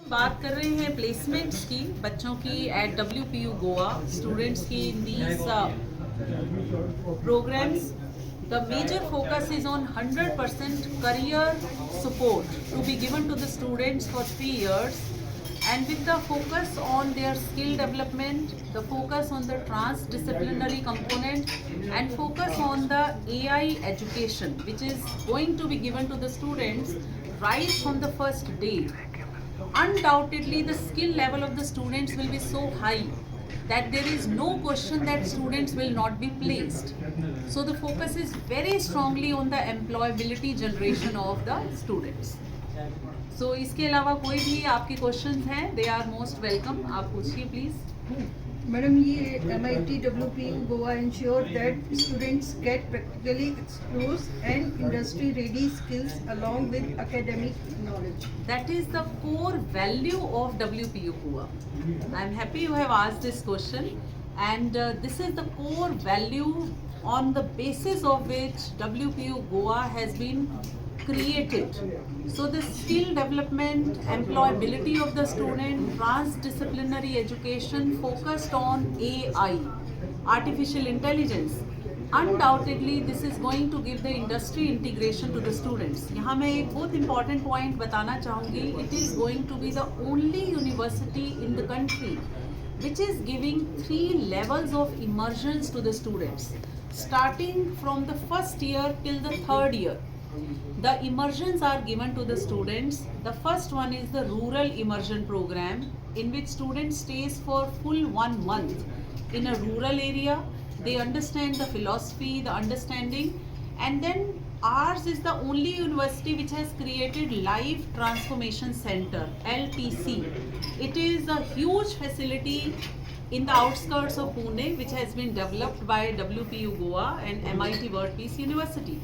बात कर रहे हैं प्लेसमेंट्स की, बच्चों की एट WPU गोवा, स्टूडेंट्स की in these programs. The major focus is on 100% career support to be given to the students for 3 years, and with the focus on their skill development, the focus on the transdisciplinary component, and focus on the AI education, which is going to be given to the students right from the first day. Undoubtedly the skill level of the students will be so high that there is no question that students will not be placed. So the focus is very strongly on the employability generation of the students. So इसके अलावा कोई भी आपके questions हैं, they are most welcome. आप पूछिए please. Madam, ये MIT WPU Goa ensure that students get practically exposed and industry ready skills along with academic knowledge. That is the core value of WPU Goa. I am happy you have asked this question, and this is the core value on the basis of which WPU Goa has been created. So the skill development, employability of the student, transdisciplinary education focused on AI, artificial intelligence. Undoubtedly this is going to give the industry integration to the students. यहाँ मैं एक बहुत important point बताना चाहूँगी. It is going to be the only university in the country which is giving 3 levels of immersions to the students, starting from the first year till the 3rd year. The immersions are given to the students. The first one is the rural immersion program, in which students stays for full 1 month in a rural area. They understand the philosophy, the understanding, and then ours is the only university which has created Life Transformation Center, LTC. It is a huge facility in the outskirts of Pune, which has been developed by WPU Goa and MIT World Peace University.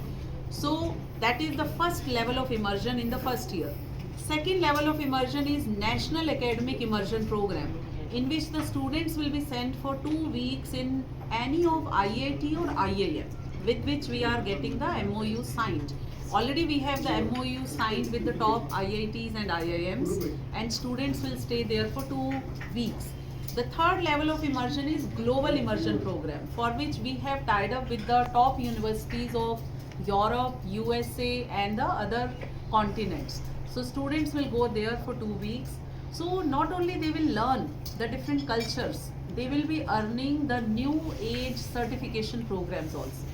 So that is the first level of immersion in the first year. Second level of immersion is National Academic Immersion Program, in which the students will be sent for 2 weeks in any of IIT or IIM, with which we are getting the MOU signed. Already we have the MOU signed with the top IITs and IIMs, and students will stay there for 2 weeks. The third level of immersion is Global Immersion Program, for which we have tied up with the top universities of Europe, USA and the other continents. So students will go there for 2 weeks. So not only they will learn the different cultures, they will be earning the new age certification programs also.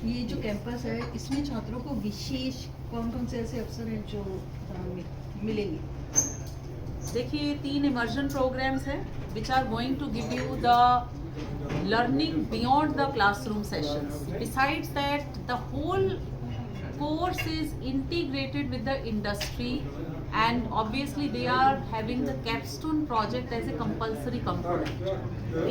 ये जो campus है, इसमें छात्रों को विशेष कौन-कौन से ऐसे अवसर हैं जो मिलेंगे? देखिए 3 immersion programs हैं which are going to give you the learning beyond the classroom sessions. Besides that, the whole course is integrated with the industry, and obviously they are having the capstone project as a compulsory component.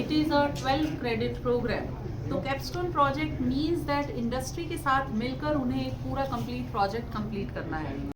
It is a 12 credit program. तो capstone project means that industry के साथ मिलकर उन्हें एक पूरा complete project complete करना है.